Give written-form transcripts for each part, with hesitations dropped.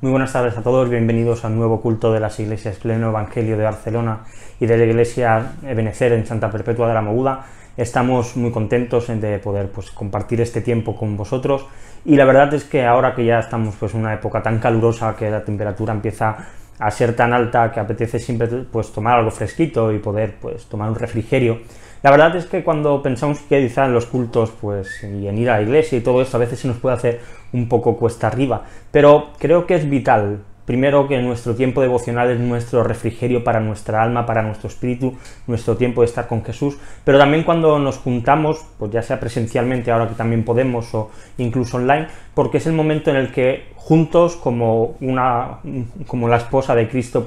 Muy buenas tardes a todos, bienvenidos al nuevo culto de las iglesias Pleno Evangelio de Barcelona y de la iglesia Ebenecer en Santa Perpetua de la Moguda. Estamos muy contentos de poder compartir este tiempo con vosotros, y la verdad es que ahora que ya estamos en una época tan calurosa, que la temperatura empieza a ser tan alta que apetece siempre tomar algo fresquito y poder tomar un refrigerio. La verdad es que cuando pensamos que quizá en los cultos y en ir a la iglesia y todo esto a veces se nos puede hacer un poco cuesta arriba, pero creo que es vital, primero, que nuestro tiempo devocional es nuestro refrigerio para nuestra alma, para nuestro espíritu, nuestro tiempo de estar con Jesús, pero también cuando nos juntamos, ya sea presencialmente, ahora que también podemos, o incluso online, porque es el momento en el que juntos, como la esposa de Cristo,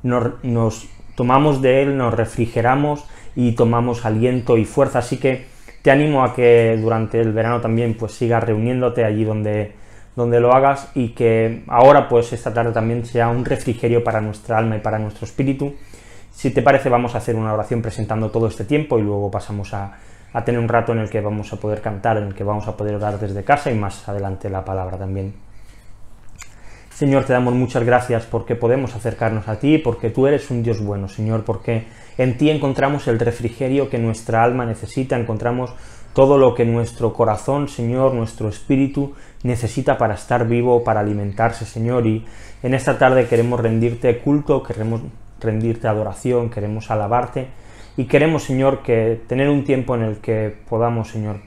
nos tomamos de Él, nos refrigeramos y tomamos aliento y fuerza. Así que te animo a que durante el verano también sigas reuniéndote allí donde lo hagas, y que ahora esta tarde también sea un refrigerio para nuestra alma y para nuestro espíritu. Si te parece, vamos a hacer una oración presentando todo este tiempo y luego pasamos a tener un rato en el que vamos a poder cantar, en el que vamos a poder orar desde casa y más adelante la palabra también. Señor, te damos muchas gracias porque podemos acercarnos a ti, porque tú eres un Dios bueno, Señor, porque en ti encontramos el refrigerio que nuestra alma necesita, encontramos todo lo que nuestro corazón, Señor, nuestro espíritu necesita para estar vivo, para alimentarse, Señor, y en esta tarde queremos rendirte culto, queremos rendirte adoración, queremos alabarte, y queremos, Señor, que tener un tiempo en el que podamos, Señor,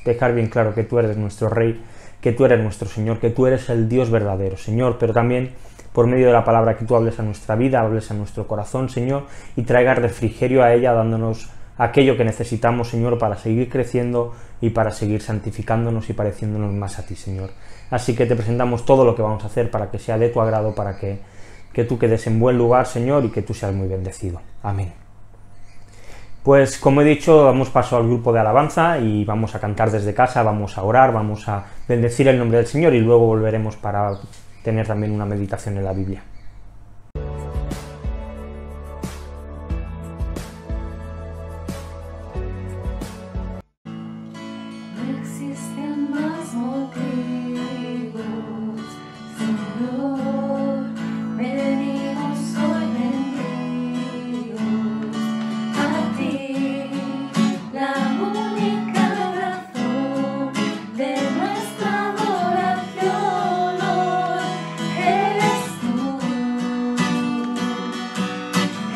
dejar bien claro que tú eres nuestro Rey, que tú eres nuestro Señor, que tú eres el Dios verdadero, Señor, pero también por medio de la palabra que tú hables a nuestra vida, hables a nuestro corazón, Señor, y traigas refrigerio a ella, dándonos aquello que necesitamos, Señor, para seguir creciendo y para seguir santificándonos y pareciéndonos más a ti, Señor. Así que te presentamos todo lo que vamos a hacer para que sea de tu agrado, para que tú quedes en buen lugar, Señor, y que tú seas muy bendecido. Amén. Como he dicho, damos paso al grupo de alabanza y vamos a cantar desde casa, vamos a orar, vamos a bendecir el nombre del Señor y luego volveremos para tener también una meditación en la Biblia.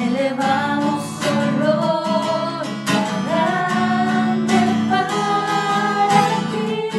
Elevamos honor, grande para ti.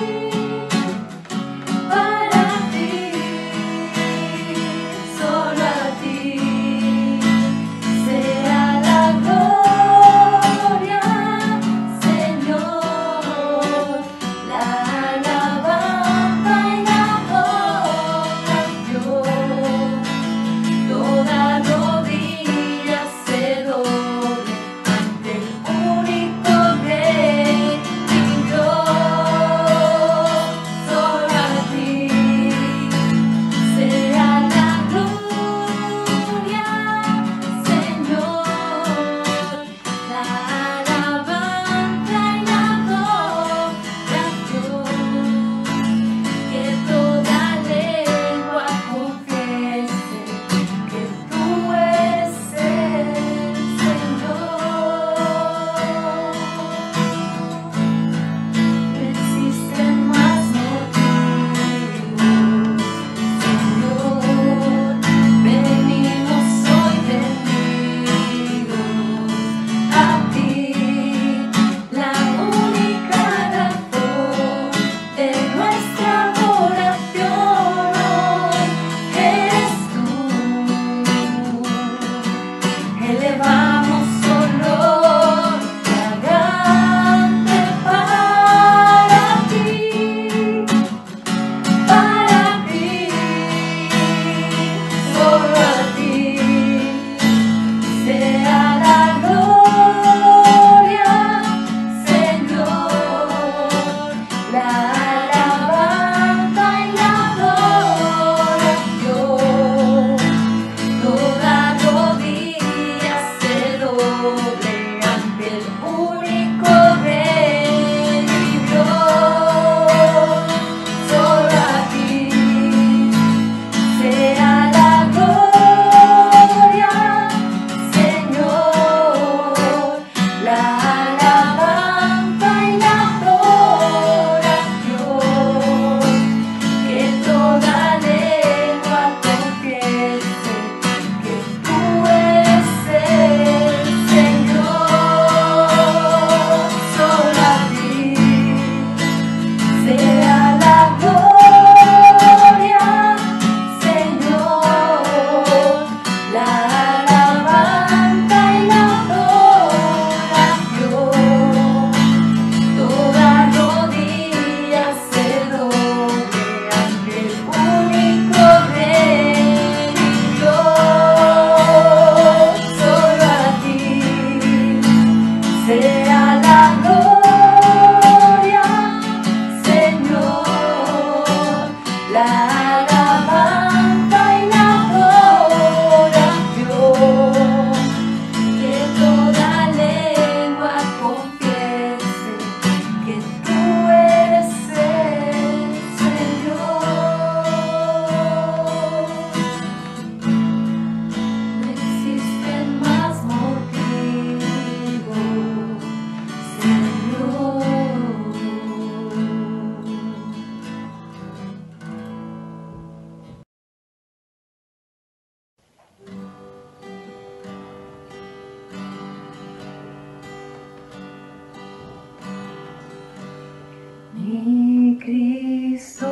Mi Cristo,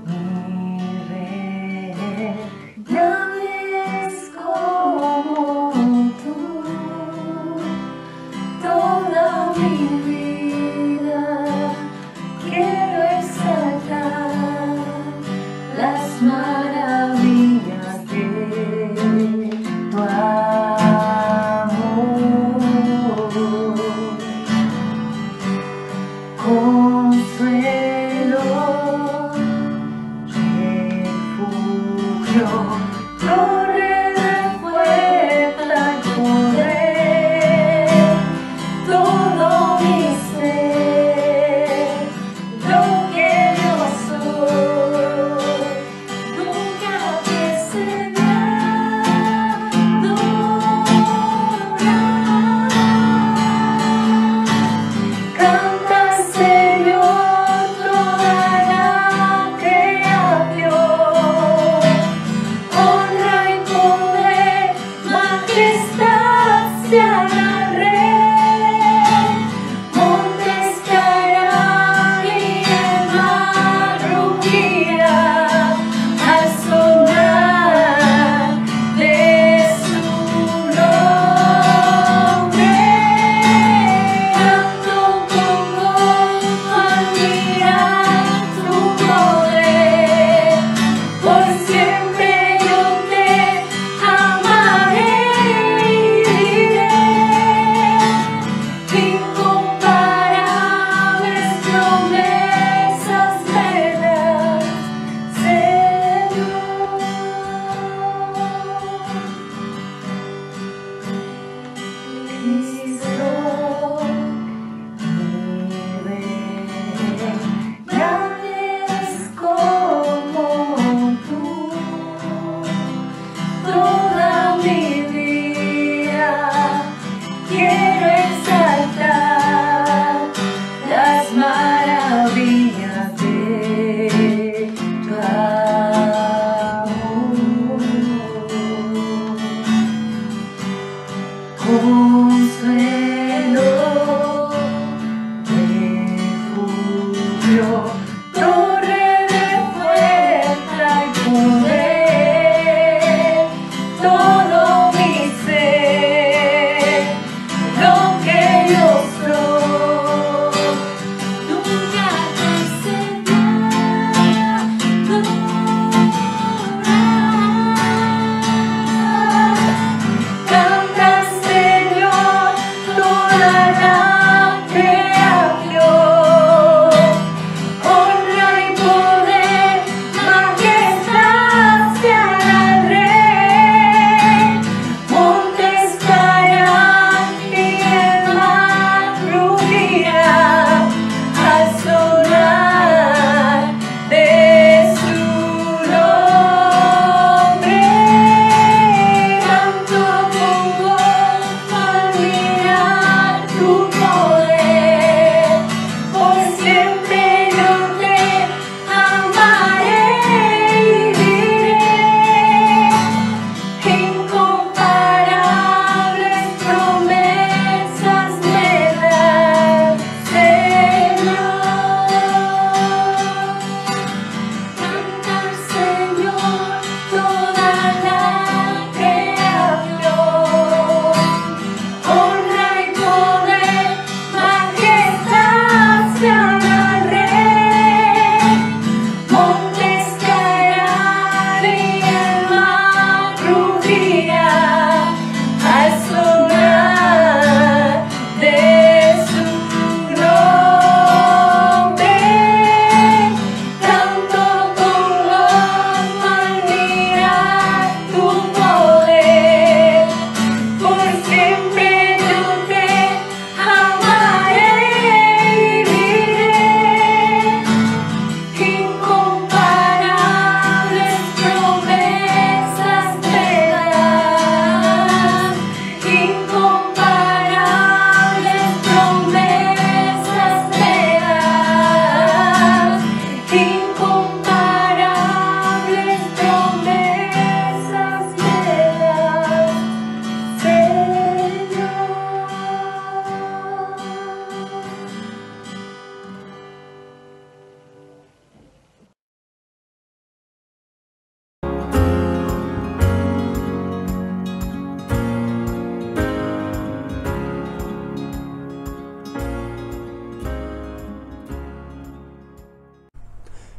mi Rey, nadie es como tú. Toda mi vida quiero exaltar las maravillas de tu amor. Consuelo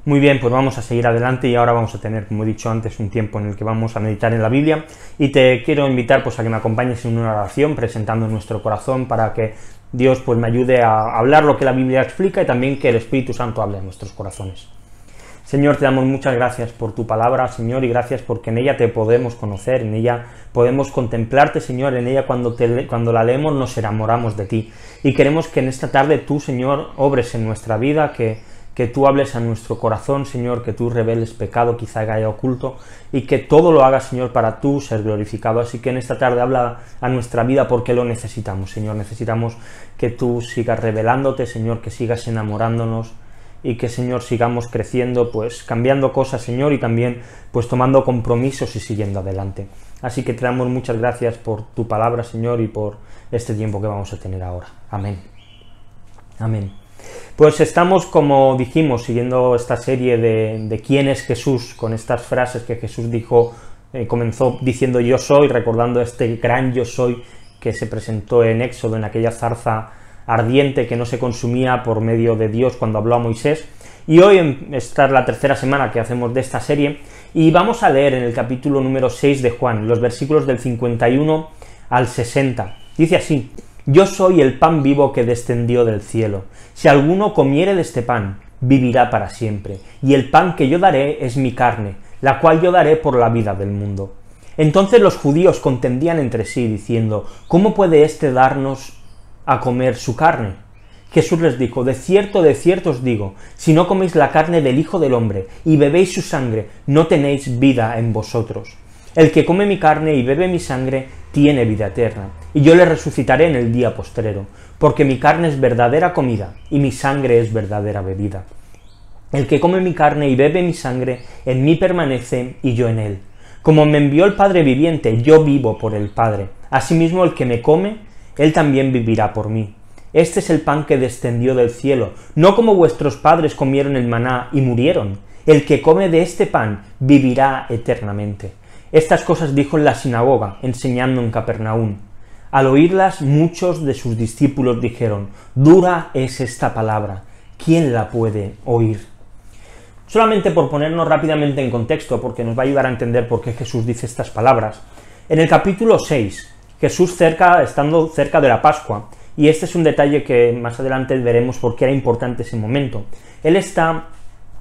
Muy bien, pues vamos a seguir adelante y ahora vamos a tener, como he dicho antes, un tiempo en el que vamos a meditar en la Biblia y te quiero invitar pues a que me acompañes en una oración presentando nuestro corazón para que Dios pues me ayude a hablar lo que la Biblia explica y también que el Espíritu Santo hable en nuestros corazones. Señor, te damos muchas gracias por tu palabra, Señor, y gracias porque en ella te podemos conocer, en ella podemos contemplarte, Señor, en ella cuando la leemos nos enamoramos de ti. Y queremos que en esta tarde tú, Señor, obres en nuestra vida, que tú hables a nuestro corazón, Señor, que tú reveles pecado quizá que haya oculto, y que todo lo hagas, Señor, para tú ser glorificado. Así que en esta tarde habla a nuestra vida porque lo necesitamos, Señor. Necesitamos que tú sigas revelándote, Señor, que sigas enamorándonos, y que, Señor, sigamos creciendo, pues cambiando cosas, Señor, y también pues tomando compromisos y siguiendo adelante. Así que te damos muchas gracias por tu palabra, Señor, y por este tiempo que vamos a tener ahora. Amén. Amén. Pues estamos, como dijimos, siguiendo esta serie de quién es Jesús, con estas frases que Jesús dijo, comenzó diciendo yo soy, recordando este gran yo soy que se presentó en Éxodo, en aquella zarza ardiente que no se consumía por medio de Dios cuando habló a Moisés. Y hoy esta es la tercera semana que hacemos de esta serie y vamos a leer en el capítulo número 6 de Juan, los versículos del 51 al 60. Dice así: yo soy el pan vivo que descendió del cielo. Si alguno comiere de este pan, vivirá para siempre. Y el pan que yo daré es mi carne, la cual yo daré por la vida del mundo. Entonces los judíos contendían entre sí, diciendo: ¿cómo puede éste darnos a comer su carne? Jesús les dijo: de cierto os digo, si no coméis la carne del Hijo del Hombre y bebéis su sangre, no tenéis vida en vosotros. El que come mi carne y bebe mi sangre tiene vida eterna, y yo le resucitaré en el día postrero, porque mi carne es verdadera comida, y mi sangre es verdadera bebida. El que come mi carne y bebe mi sangre, en mí permanece, y yo en él. Como me envió el Padre viviente, yo vivo por el Padre. Asimismo, el que me come, él también vivirá por mí. Este es el pan que descendió del cielo, no como vuestros padres comieron el maná y murieron. El que come de este pan vivirá eternamente. Estas cosas dijo en la sinagoga, enseñando en Capernaum. Al oírlas, muchos de sus discípulos dijeron: dura es esta palabra, ¿quién la puede oír? Solamente por ponernos rápidamente en contexto, porque nos va a ayudar a entender por qué Jesús dice estas palabras. En el capítulo 6, Jesús estando cerca de la Pascua, y este es un detalle que más adelante veremos por qué era importante ese momento. Él está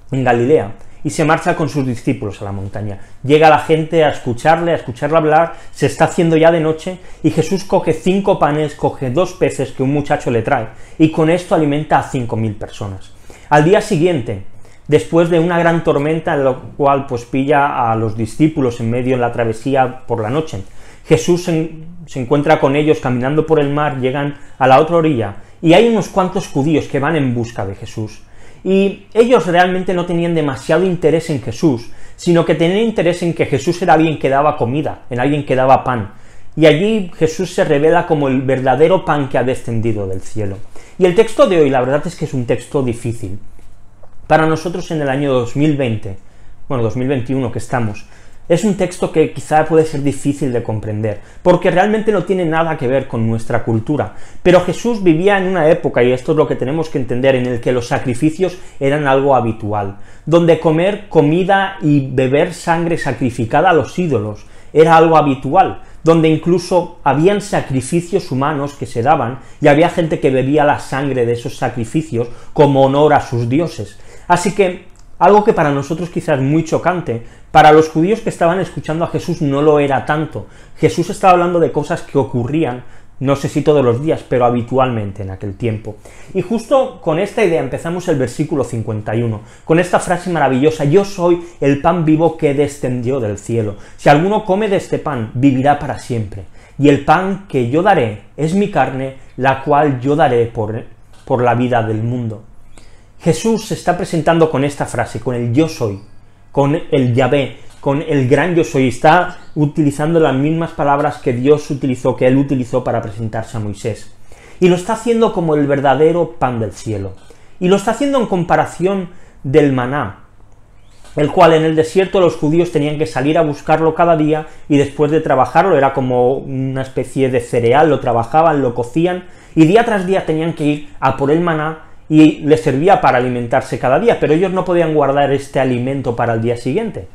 en Galilea, y se marcha con sus discípulos a la montaña. Llega la gente a escucharle hablar, se está haciendo ya de noche, y Jesús coge 5 panes, coge 2 peces que un muchacho le trae, y con esto alimenta a 5.000 personas. Al día siguiente, después de una gran tormenta, en la cual pues pilla a los discípulos en medio de la travesía por la noche, Jesús se encuentra con ellos caminando por el mar, llegan a la otra orilla, y hay unos cuantos judíos que van en busca de Jesús. Y ellos realmente no tenían demasiado interés en Jesús, sino que tenían interés en que Jesús era alguien que daba comida, en alguien que daba pan. Y allí Jesús se revela como el verdadero pan que ha descendido del cielo. Y el texto de hoy, la verdad es que es un texto difícil. Para nosotros en el año 2021 que estamos, es un texto que quizá puede ser difícil de comprender, porque realmente no tiene nada que ver con nuestra cultura. Pero Jesús vivía en una época, y esto es lo que tenemos que entender, en el que los sacrificios eran algo habitual, donde comer comida y beber sangre sacrificada a los ídolos era algo habitual, donde incluso habían sacrificios humanos que se daban, y había gente que bebía la sangre de esos sacrificios como honor a sus dioses. Así que algo que para nosotros quizás es muy chocante, para los judíos que estaban escuchando a Jesús no lo era tanto. Jesús estaba hablando de cosas que ocurrían, no sé si todos los días, pero habitualmente en aquel tiempo. Y justo con esta idea empezamos el versículo 51, con esta frase maravillosa: yo soy el pan vivo que descendió del cielo. Si alguno come de este pan, vivirá para siempre. Y el pan que yo daré es mi carne, la cual yo daré por la vida del mundo. Jesús se está presentando con esta frase, con el yo soy, con el Yahvé, con el gran yo soy. Está utilizando las mismas palabras que que él utilizó para presentarse a Moisés. Y lo está haciendo como el verdadero pan del cielo. Y lo está haciendo en comparación del maná, el cual en el desierto los judíos tenían que salir a buscarlo cada día, y después de trabajarlo, era como una especie de cereal, lo trabajaban, lo cocían, y día tras día tenían que ir a por el maná, y les servía para alimentarse cada día, pero ellos no podían guardar este alimento para el día siguiente.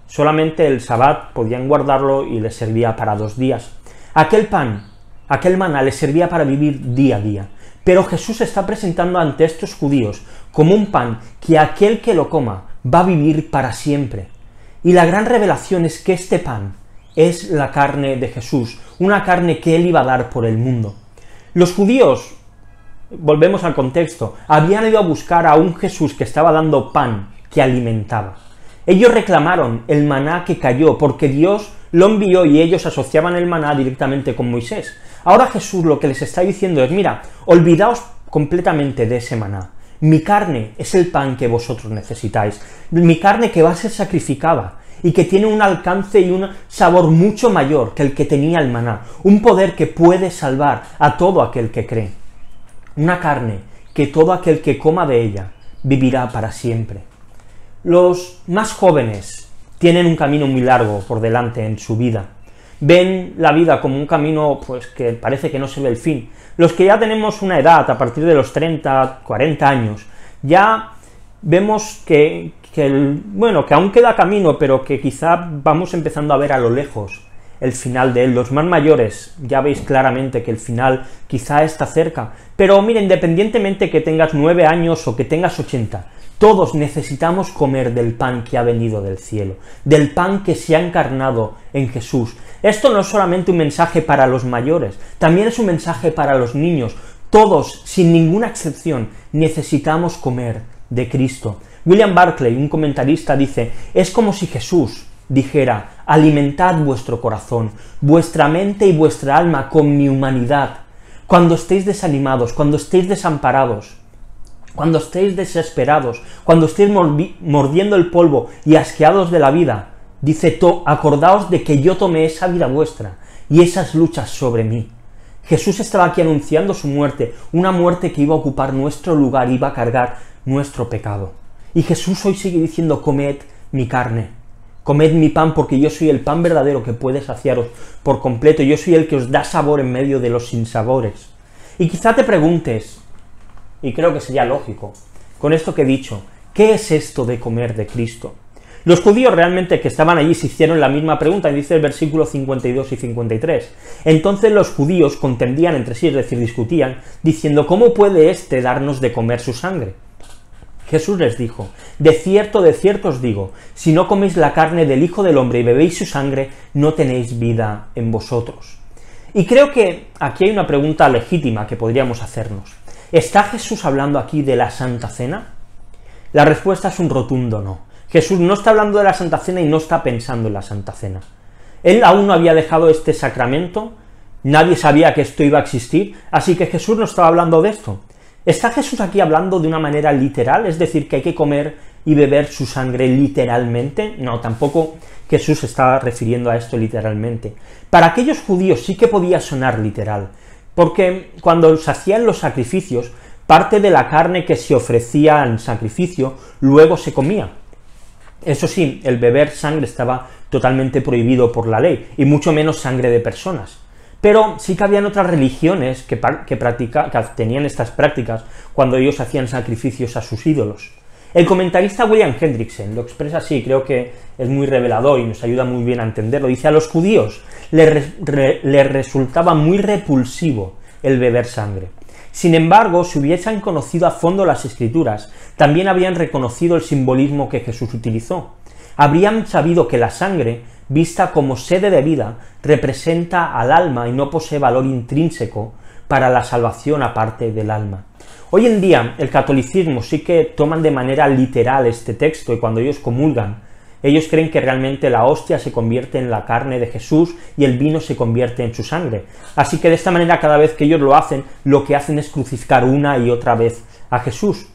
Solamente el sabbat podían guardarlo y les servía para 2 días. Aquel pan, aquel maná les servía para vivir día a día. Pero Jesús se está presentando ante estos judíos como un pan que aquel que lo coma va a vivir para siempre. Y la gran revelación es que este pan es la carne de Jesús, una carne que él iba a dar por el mundo. Los judíos, volvemos al contexto, habían ido a buscar a un Jesús que estaba dando pan, que alimentaba. Ellos reclamaron el maná que cayó, porque Dios lo envió y ellos asociaban el maná directamente con Moisés. Ahora Jesús lo que les está diciendo es, mira, olvidaos completamente de ese maná. Mi carne es el pan que vosotros necesitáis, mi carne que va a ser sacrificada y que tiene un alcance y un sabor mucho mayor que el que tenía el maná, un poder que puede salvar a todo aquel que cree. Una carne que todo aquel que coma de ella vivirá para siempre. Los más jóvenes tienen un camino muy largo por delante en su vida. Ven la vida como un camino pues que parece que no se ve el fin. Los que ya tenemos una edad, a partir de los 30, 40 años, ya vemos que aún queda camino, pero que quizá vamos empezando a ver a lo lejos el final de él. Los más mayores, ya veis claramente que el final quizá está cerca, pero mira, independientemente que tengas 9 años o que tengas 80, todos necesitamos comer del pan que ha venido del cielo, del pan que se ha encarnado en Jesús. Esto no es solamente un mensaje para los mayores, también es un mensaje para los niños. Todos, sin ninguna excepción, necesitamos comer de Cristo. William Barclay, un comentarista, dice, es como si Jesús dijera, alimentad vuestro corazón, vuestra mente y vuestra alma con mi humanidad. Cuando estéis desanimados, cuando estéis desamparados, cuando estéis desesperados, cuando estéis mordiendo el polvo y asqueados de la vida, dice, acordaos de que yo tomé esa vida vuestra y esas luchas sobre mí. Jesús estaba aquí anunciando su muerte, una muerte que iba a ocupar nuestro lugar, iba a cargar nuestro pecado. Y Jesús hoy sigue diciendo, comed mi carne, comed mi pan, porque yo soy el pan verdadero que puede saciaros por completo, yo soy el que os da sabor en medio de los sinsabores. Y quizá te preguntes, y creo que sería lógico, con esto que he dicho, ¿qué es esto de comer de Cristo? Los judíos realmente que estaban allí se hicieron la misma pregunta, y dice el versículo 52 y 53. Entonces los judíos contendían entre sí, es decir, discutían, diciendo, ¿cómo puede éste darnos de comer su sangre? Jesús les dijo, de cierto os digo, si no coméis la carne del Hijo del Hombre y bebéis su sangre, no tenéis vida en vosotros. Y creo que aquí hay una pregunta legítima que podríamos hacernos. ¿Está Jesús hablando aquí de la Santa Cena? La respuesta es un rotundo no. Jesús no está hablando de la Santa Cena y no está pensando en la Santa Cena. Él aún no había dejado este sacramento, nadie sabía que esto iba a existir, así que Jesús no estaba hablando de esto. ¿Está Jesús aquí hablando de una manera literal? Es decir, que hay que comer y beber su sangre literalmente. No, tampoco Jesús se estaba refiriendo a esto literalmente. Para aquellos judíos sí que podía sonar literal, porque cuando se hacían los sacrificios, parte de la carne que se ofrecía en sacrificio luego se comía. Eso sí, el beber sangre estaba totalmente prohibido por la ley, y mucho menos sangre de personas. Pero sí que habían otras religiones que tenían estas prácticas cuando ellos hacían sacrificios a sus ídolos. El comentarista William Hendrickson lo expresa así, creo que es muy revelador y nos ayuda muy bien a entenderlo. Dice, a los judíos les resultaba muy repulsivo el beber sangre. Sin embargo, si hubiesen conocido a fondo las Escrituras, también habrían reconocido el simbolismo que Jesús utilizó. Habrían sabido que la sangre, vista como sede de vida, representa al alma y no posee valor intrínseco para la salvación aparte del alma. Hoy en día, el catolicismo sí que toman de manera literal este texto, y cuando ellos comulgan, ellos creen que realmente la hostia se convierte en la carne de Jesús y el vino se convierte en su sangre. Así que de esta manera, cada vez que ellos lo que hacen es crucificar una y otra vez a Jesús.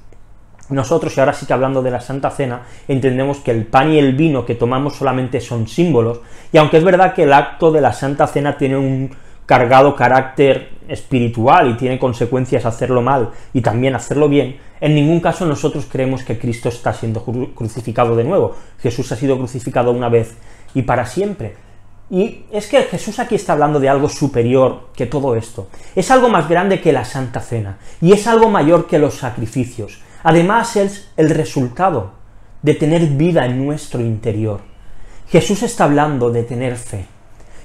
Nosotros, y ahora sí que hablando de la Santa Cena, entendemos que el pan y el vino que tomamos solamente son símbolos, y aunque es verdad que el acto de la Santa Cena tiene un cargado carácter espiritual y tiene consecuencias hacerlo mal y también hacerlo bien, en ningún caso nosotros creemos que Cristo está siendo crucificado de nuevo. Jesús ha sido crucificado una vez y para siempre. Y es que Jesús aquí está hablando de algo superior que todo esto. Es algo más grande que la Santa Cena, y es algo mayor que los sacrificios. Además es el resultado de tener vida en nuestro interior. Jesús está hablando de tener fe.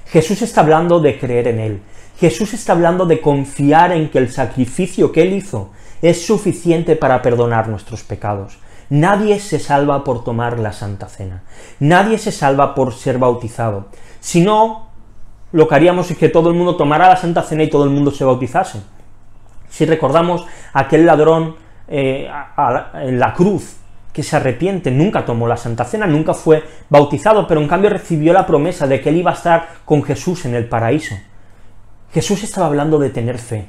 Jesús está hablando de creer en Él. Jesús está hablando de confiar en que el sacrificio que Él hizo es suficiente para perdonar nuestros pecados. Nadie se salva por tomar la Santa Cena. Nadie se salva por ser bautizado. Si no, lo que haríamos es que todo el mundo tomara la Santa Cena y todo el mundo se bautizase. Si recordamos aquel ladrón en la cruz que se arrepiente, nunca tomó la Santa Cena, nunca fue bautizado, pero en cambio recibió la promesa de que él iba a estar con Jesús en el paraíso. Jesús estaba hablando de tener fe.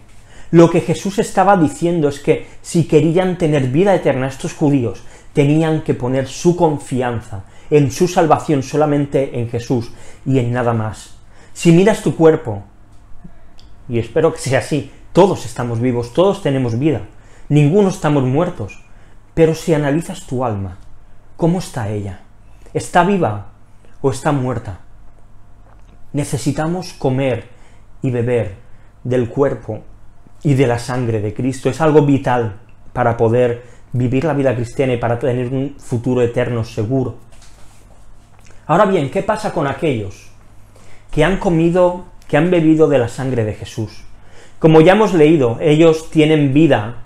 Lo que Jesús estaba diciendo es que si querían tener vida eterna estos judíos, tenían que poner su confianza en su salvación solamente en Jesús y en nada más. Si miras tu cuerpo, y espero que sea así, todos estamos vivos, todos tenemos vida, ninguno estamos muertos, pero si analizas tu alma, ¿cómo está ella? ¿Está viva o está muerta? Necesitamos comer y beber del cuerpo y de la sangre de Cristo. Es algo vital para poder vivir la vida cristiana y para tener un futuro eterno seguro. Ahora bien, ¿qué pasa con aquellos que han comido, que han bebido de la sangre de Jesús? Como ya hemos leído, ellos tienen vida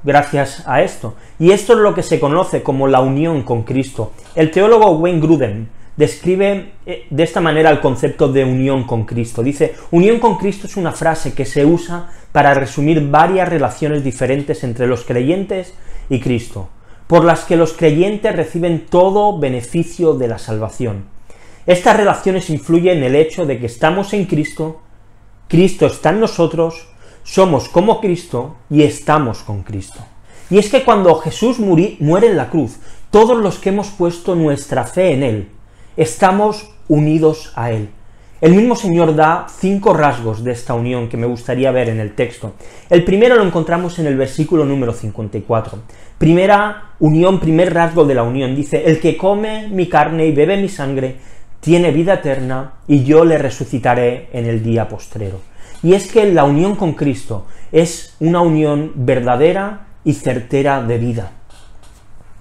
gracias a esto, y esto es lo que se conoce como la unión con Cristo. El teólogo Wayne Grudem describe de esta manera el concepto de unión con Cristo. Dice, unión con Cristo es una frase que se usa para resumir varias relaciones diferentes entre los creyentes y Cristo, por las que los creyentes reciben todo beneficio de la salvación. Estas relaciones influyen en el hecho de que estamos en Cristo, Cristo está en nosotros, somos como Cristo y estamos con Cristo. Y es que cuando Jesús muere en la cruz, todos los que hemos puesto nuestra fe en Él, estamos unidos a Él. El mismo Señor da 5 rasgos de esta unión que me gustaría ver en el texto. El primero lo encontramos en el versículo número 54. Primera unión, primer rasgo de la unión, dice, el que come mi carne y bebe mi sangre, tiene vida eterna, y yo le resucitaré en el día postrero. Y es que la unión con Cristo es una unión verdadera y certera de vida.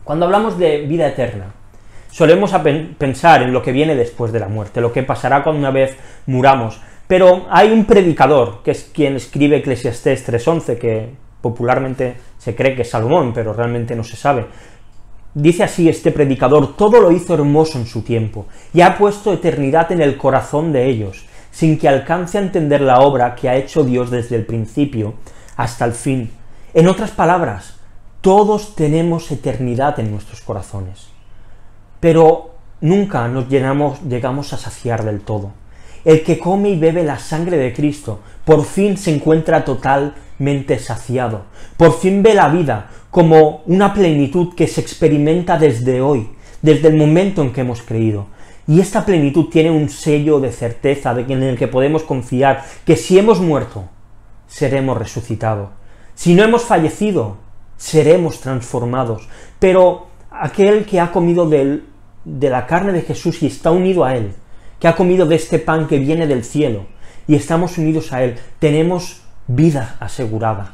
Cuando hablamos de vida eterna, solemos pensar en lo que viene después de la muerte, lo que pasará cuando una vez muramos, pero hay un predicador, que es quien escribe Eclesiastés 3:11, que popularmente se cree que es Salomón, pero realmente no se sabe. Dice así este predicador, todo lo hizo hermoso en su tiempo, y ha puesto eternidad en el corazón de ellos, sin que alcance a entender la obra que ha hecho Dios desde el principio hasta el fin. En otras palabras, todos tenemos eternidad en nuestros corazones, pero nunca nos llegamos a saciar del todo. El que come y bebe la sangre de Cristo, por fin se encuentra totalmente saciado, por fin ve la vida como una plenitud que se experimenta desde hoy, desde el momento en que hemos creído. Y esta plenitud tiene un sello de certeza en el que podemos confiar que si hemos muerto, seremos resucitados. Si no hemos fallecido, seremos transformados. Pero aquel que ha comido de la carne de Jesús y está unido a Él, que ha comido de este pan que viene del cielo, y estamos unidos a Él, tenemos vida asegurada.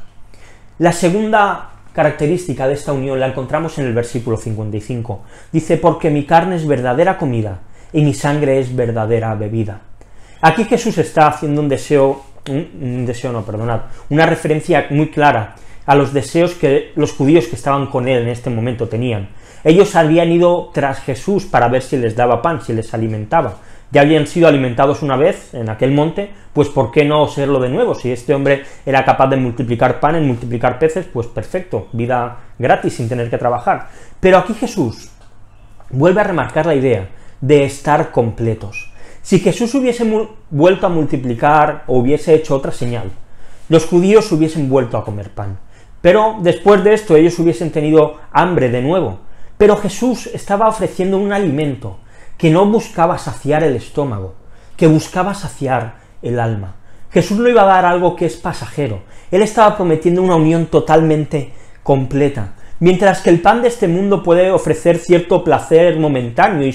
La segunda característica de esta unión la encontramos en el versículo 55. Dice, porque mi carne es verdadera comida, y mi sangre es verdadera bebida. Aquí Jesús está haciendo una referencia muy clara a los deseos que los judíos que estaban con él en este momento tenían. Ellos habían ido tras Jesús para ver si les daba pan, si les alimentaba. Ya habían sido alimentados una vez en aquel monte, pues ¿por qué no serlo de nuevo? Si este hombre era capaz de multiplicar panes, multiplicar peces, pues perfecto, vida gratis sin tener que trabajar. Pero aquí Jesús vuelve a remarcar la idea de estar completos. Si Jesús hubiese vuelto a multiplicar o hubiese hecho otra señal, los judíos hubiesen vuelto a comer pan. Pero después de esto ellos hubiesen tenido hambre de nuevo. Pero Jesús estaba ofreciendo un alimento que no buscaba saciar el estómago, que buscaba saciar el alma. Jesús no iba a dar algo que es pasajero. Él estaba prometiendo una unión totalmente completa. Mientras que el pan de este mundo puede ofrecer cierto placer momentáneo y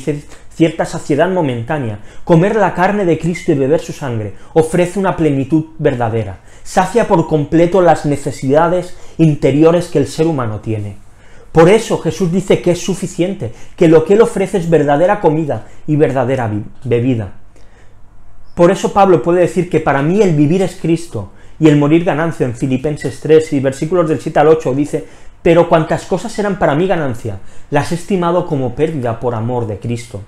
cierta saciedad momentánea. Comer la carne de Cristo y beber su sangre ofrece una plenitud verdadera. Sacia por completo las necesidades interiores que el ser humano tiene. Por eso Jesús dice que es suficiente, que lo que Él ofrece es verdadera comida y verdadera bebida. Por eso Pablo puede decir que para mí el vivir es Cristo y el morir ganancia. En Filipenses 3 y versículos del 7 al 8 dice: pero cuantas cosas eran para mí ganancia, las he estimado como pérdida por amor de Cristo.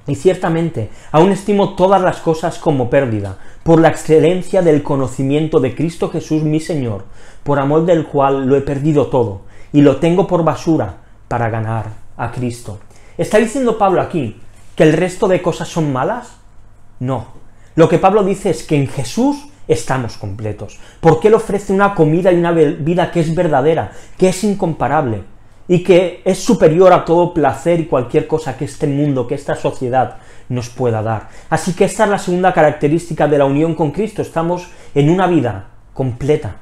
Y ciertamente, aún estimo todas las cosas como pérdida, por la excelencia del conocimiento de Cristo Jesús mi Señor, por amor del cual lo he perdido todo, y lo tengo por basura para ganar a Cristo. ¿Está diciendo Pablo aquí que el resto de cosas son malas? No. Lo que Pablo dice es que en Jesús estamos completos, porque Él ofrece una comida y una vida que es verdadera, que es incomparable, y que es superior a todo placer y cualquier cosa que este mundo, que esta sociedad nos pueda dar. Así que esta es la segunda característica de la unión con Cristo, estamos en una vida completa.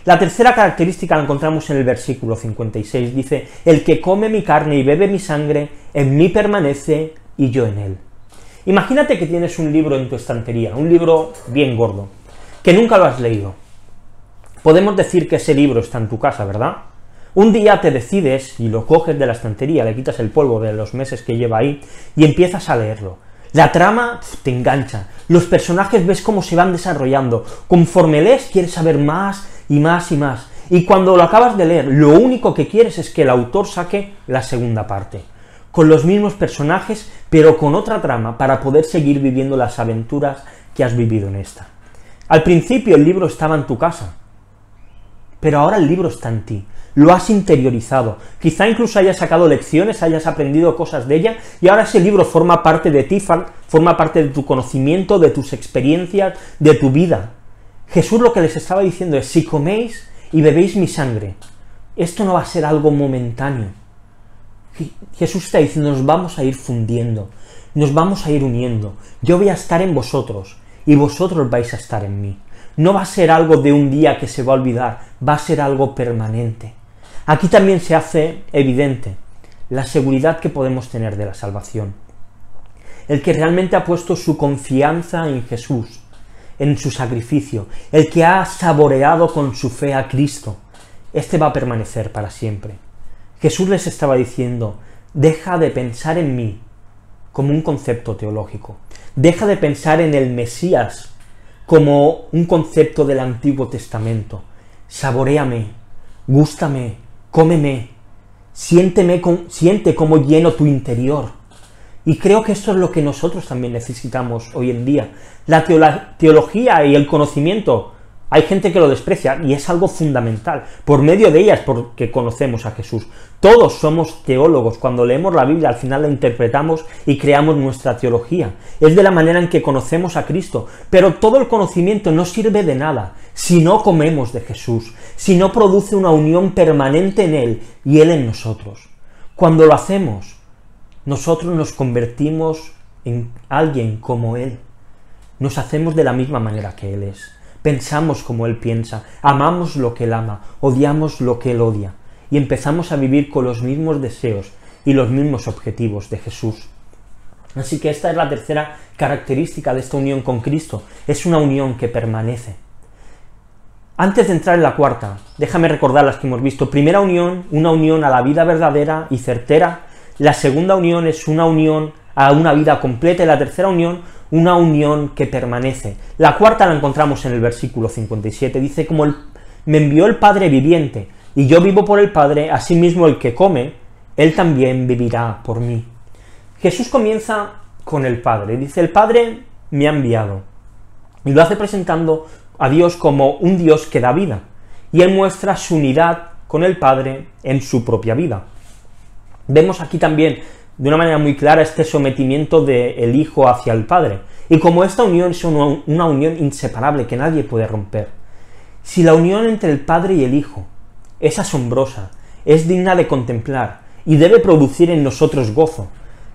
La tercera característica la encontramos en el versículo 56, dice: el que come mi carne y bebe mi sangre, en mí permanece y yo en él. Imagínate que tienes un libro en tu estantería, un libro bien gordo, que nunca lo has leído. Podemos decir que ese libro está en tu casa, ¿verdad? Un día te decides y lo coges de la estantería, le quitas el polvo de los meses que lleva ahí y empiezas a leerlo. La trama te engancha, los personajes ves cómo se van desarrollando, conforme lees quieres saber más y más y más, y cuando lo acabas de leer, lo único que quieres es que el autor saque la segunda parte, con los mismos personajes, pero con otra trama, para poder seguir viviendo las aventuras que has vivido en esta. Al principio el libro estaba en tu casa, pero ahora el libro está en ti. Lo has interiorizado, quizá incluso hayas sacado lecciones, hayas aprendido cosas de ella, y ahora ese libro forma parte de ti, forma parte de tu conocimiento, de tus experiencias, de tu vida. Jesús lo que les estaba diciendo es: si coméis y bebéis mi sangre, esto no va a ser algo momentáneo. Jesús está diciendo: nos vamos a ir fundiendo, nos vamos a ir uniendo, yo voy a estar en vosotros, y vosotros vais a estar en mí. No va a ser algo de un día que se va a olvidar, va a ser algo permanente. Aquí también se hace evidente la seguridad que podemos tener de la salvación. El que realmente ha puesto su confianza en Jesús, en su sacrificio, el que ha saboreado con su fe a Cristo, este va a permanecer para siempre. Jesús les estaba diciendo: deja de pensar en mí como un concepto teológico, deja de pensar en el Mesías como un concepto del Antiguo Testamento. Saboréame, gústame, cómeme, siente cómo lleno tu interior. Y creo que esto es lo que nosotros también necesitamos hoy en día. La teología y el conocimiento, hay gente que lo desprecia, y es algo fundamental. Por medio de ellas, porque conocemos a Jesús. Todos somos teólogos. Cuando leemos la Biblia, al final la interpretamos y creamos nuestra teología. Es de la manera en que conocemos a Cristo. Pero todo el conocimiento no sirve de nada si no comemos de Jesús, si no produce una unión permanente en Él y Él en nosotros. Cuando lo hacemos, nosotros nos convertimos en alguien como Él. Nos hacemos de la misma manera que Él es. Pensamos como Él piensa, amamos lo que Él ama, odiamos lo que Él odia, y empezamos a vivir con los mismos deseos y los mismos objetivos de Jesús. Así que esta es la tercera característica de esta unión con Cristo, es una unión que permanece. Antes de entrar en la cuarta, déjame recordar las que hemos visto. Primera unión, una unión a la vida verdadera y certera. La segunda unión es una unión a una vida completa, y la tercera unión, una unión que permanece. La cuarta la encontramos en el versículo 57, dice: como me envió el Padre viviente, y yo vivo por el Padre, asimismo el que come, él también vivirá por mí. Jesús comienza con el Padre, dice: el Padre me ha enviado, y lo hace presentando a Dios como un Dios que da vida, y Él muestra su unidad con el Padre en su propia vida. Vemos aquí también de una manera muy clara este sometimiento del Hijo hacia el Padre, y como esta unión es una unión inseparable que nadie puede romper. Si la unión entre el Padre y el Hijo es asombrosa, es digna de contemplar y debe producir en nosotros gozo,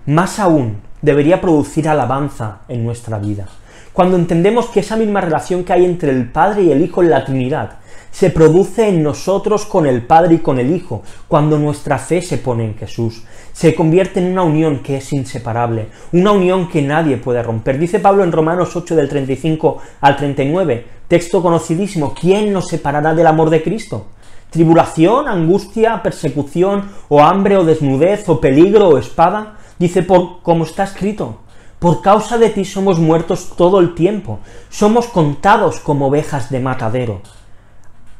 más aún debería producir alabanza en nuestra vida. Cuando entendemos que esa misma relación que hay entre el Padre y el Hijo en la Trinidad se produce en nosotros con el Padre y con el Hijo, cuando nuestra fe se pone en Jesús. Se convierte en una unión que es inseparable, una unión que nadie puede romper. Dice Pablo en Romanos 8, del 35 al 39, texto conocidísimo: ¿quién nos separará del amor de Cristo? ¿Tribulación, angustia, persecución, o hambre, o desnudez, o peligro, o espada? Dice, como está escrito: por causa de ti somos muertos todo el tiempo, somos contados como ovejas de matadero.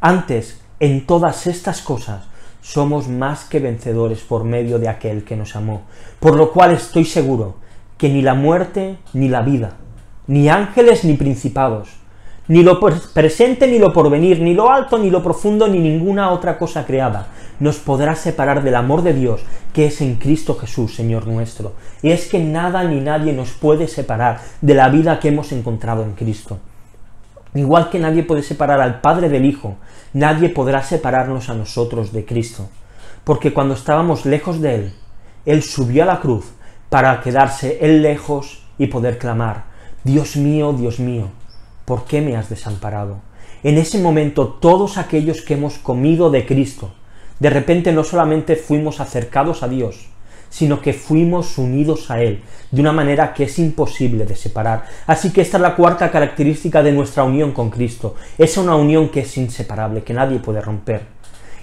Antes, en todas estas cosas, somos más que vencedores por medio de aquel que nos amó, por lo cual estoy seguro que ni la muerte ni la vida, ni ángeles ni principados, ni lo presente ni lo porvenir, ni lo alto ni lo profundo, ni ninguna otra cosa creada, nos podrá separar del amor de Dios que es en Cristo Jesús, Señor nuestro. Y es que nada ni nadie nos puede separar de la vida que hemos encontrado en Cristo. Igual que nadie puede separar al Padre del Hijo, nadie podrá separarnos a nosotros de Cristo. Porque cuando estábamos lejos de Él, Él subió a la cruz para quedarse Él lejos y poder clamar: Dios mío, ¿por qué me has desamparado? En ese momento, todos aquellos que hemos comido de Cristo, de repente no solamente fuimos acercados a Dios, sino que fuimos unidos a Él, de una manera que es imposible de separar. Así que esta es la cuarta característica de nuestra unión con Cristo. Es una unión que es inseparable, que nadie puede romper.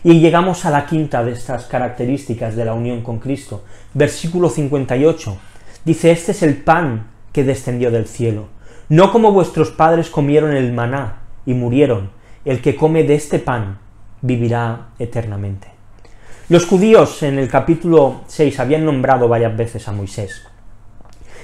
Y llegamos a la quinta de estas características de la unión con Cristo. Versículo 58. Dice: este es el pan que descendió del cielo. No como vuestros padres comieron el maná y murieron. El que come de este pan vivirá eternamente. Los judíos en el capítulo 6 habían nombrado varias veces a Moisés,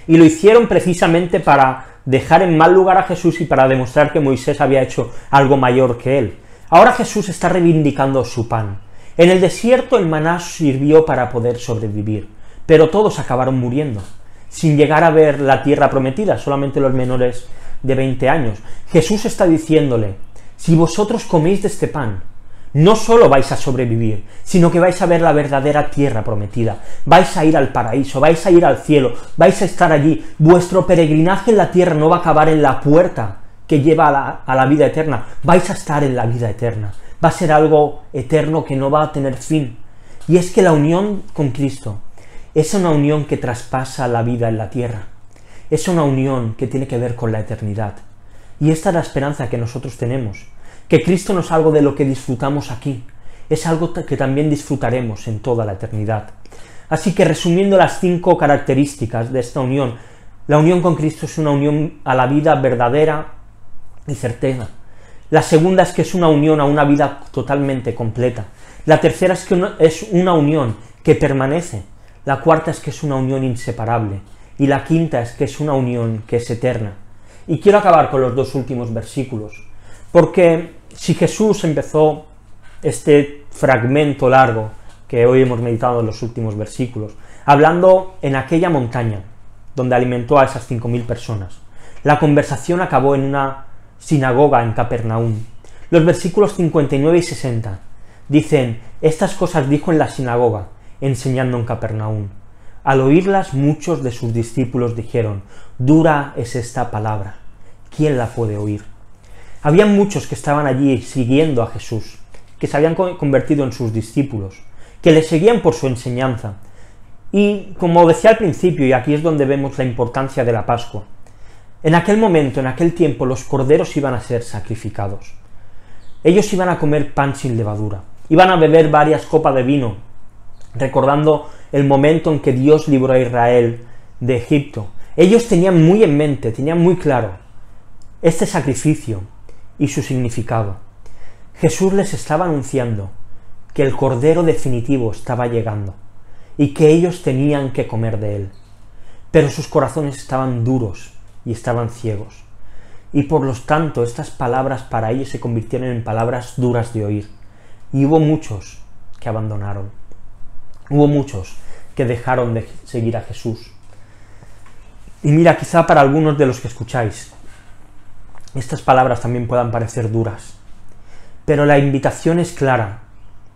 y lo hicieron precisamente para dejar en mal lugar a Jesús y para demostrar que Moisés había hecho algo mayor que él. Ahora Jesús está reivindicando su pan. En el desierto el maná sirvió para poder sobrevivir, pero todos acabaron muriendo, sin llegar a ver la tierra prometida, solamente los menores de 20 años. Jesús está diciéndole: si vosotros coméis de este pan, no solo vais a sobrevivir, sino que vais a ver la verdadera tierra prometida, vais a ir al paraíso, vais a ir al cielo, vais a estar allí. Vuestro peregrinaje en la tierra no va a acabar en la puerta que lleva a la vida eterna, vais a estar en la vida eterna, va a ser algo eterno que no va a tener fin. Y es que la unión con Cristo es una unión que traspasa la vida en la tierra, es una unión que tiene que ver con la eternidad. Y esta es la esperanza que nosotros tenemos, que Cristo no es algo de lo que disfrutamos aquí, es algo que también disfrutaremos en toda la eternidad. Así que, resumiendo las 5 características de esta unión, la unión con Cristo es una unión a la vida verdadera y certeza. La segunda es que es una unión a una vida totalmente completa. La tercera es que es una unión que permanece. La cuarta es que es una unión inseparable. Y la quinta es que es una unión que es eterna. Y quiero acabar con los 2 últimos versículos, porque si Jesús empezó este fragmento largo que hoy hemos meditado en los últimos versículos, hablando en aquella montaña donde alimentó a esas 5.000 personas, la conversación acabó en una sinagoga en Capernaum. Los versículos 59 y 60 dicen: estas cosas dijo en la sinagoga, enseñando en Capernaum. Al oírlas, muchos de sus discípulos dijeron: dura es esta palabra, ¿quién la puede oír? Había muchos que estaban allí siguiendo a Jesús, que se habían convertido en sus discípulos, que le seguían por su enseñanza. Y como decía al principio, y aquí es donde vemos la importancia de la Pascua, en aquel momento, en aquel tiempo, los corderos iban a ser sacrificados. Ellos iban a comer pan sin levadura, iban a beber varias copas de vino, recordando el momento en que Dios libró a Israel de Egipto. Ellos tenían muy en mente, tenían muy claro este sacrificio y su significado. Jesús les estaba anunciando que el Cordero definitivo estaba llegando y que ellos tenían que comer de él. Pero sus corazones estaban duros y estaban ciegos. Y por lo tanto, estas palabras para ellos se convirtieron en palabras duras de oír. Y hubo muchos que abandonaron. Hubo muchos que dejaron de seguir a Jesús. Y mira, quizá para algunos de los que escucháis, estas palabras también puedan parecer duras, pero la invitación es clara,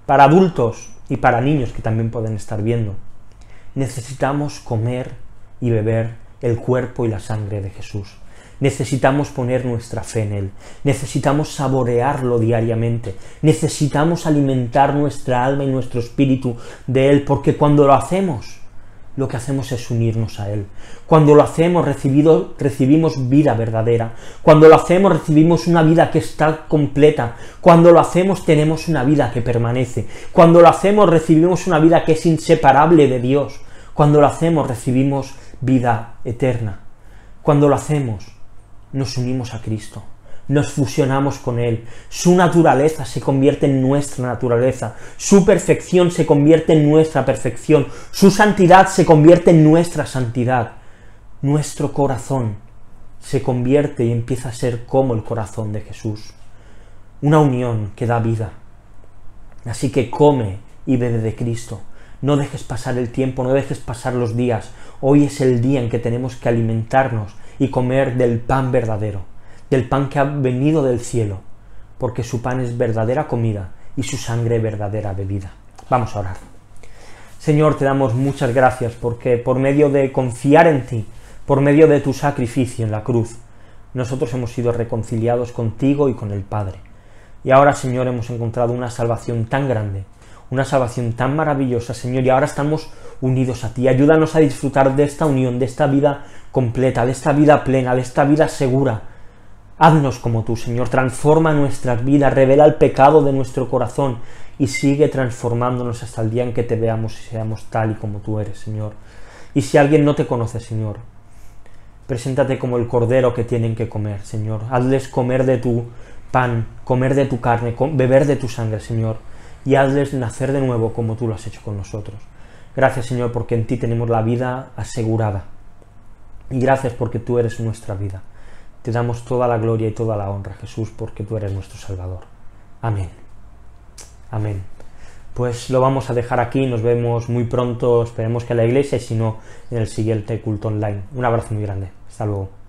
para adultos y para niños que también pueden estar viendo. Necesitamos comer y beber el cuerpo y la sangre de Jesús. necesitamos poner nuestra fe en Él, necesitamos saborearlo diariamente, necesitamos alimentar nuestra alma y nuestro espíritu de Él, porque cuando lo hacemos, lo que hacemos es unirnos a Él. Cuando lo hacemos, recibimos vida verdadera. Cuando lo hacemos, recibimos una vida que está completa. Cuando lo hacemos, tenemos una vida que permanece. Cuando lo hacemos, recibimos una vida que es inseparable de Dios. Cuando lo hacemos, recibimos vida eterna. Cuando lo hacemos, nos unimos a Cristo. Nos fusionamos con Él, su naturaleza se convierte en nuestra naturaleza, su perfección se convierte en nuestra perfección, su santidad se convierte en nuestra santidad, nuestro corazón se convierte y empieza a ser como el corazón de Jesús, una unión que da vida. Así que come y bebe de Cristo, no dejes pasar el tiempo, no dejes pasar los días, hoy es el día en que tenemos que alimentarnos y comer del pan verdadero, del pan que ha venido del cielo, porque su pan es verdadera comida y su sangre verdadera bebida. Vamos a orar. Señor, te damos muchas gracias porque por medio de confiar en ti, por medio de tu sacrificio en la cruz, nosotros hemos sido reconciliados contigo y con el Padre. Y ahora, Señor, hemos encontrado una salvación tan grande, una salvación tan maravillosa, Señor, y ahora estamos unidos a ti. Ayúdanos a disfrutar de esta unión, de esta vida completa, de esta vida plena, de esta vida segura. Haznos como tú, Señor, transforma nuestras vidas, revela el pecado de nuestro corazón y sigue transformándonos hasta el día en que te veamos y seamos tal y como tú eres, Señor. Y si alguien no te conoce, Señor, preséntate como el cordero que tienen que comer, Señor. Hazles comer de tu pan, comer de tu carne, beber de tu sangre, Señor, y hazles nacer de nuevo como tú lo has hecho con nosotros. Gracias, Señor, porque en ti tenemos la vida asegurada. Y gracias porque tú eres nuestra vida. Te damos toda la gloria y toda la honra, Jesús, porque tú eres nuestro Salvador. Amén. Amén. Pues lo vamos a dejar aquí, nos vemos muy pronto, esperemos que en la iglesia y si no, en el siguiente culto online. Un abrazo muy grande. Hasta luego.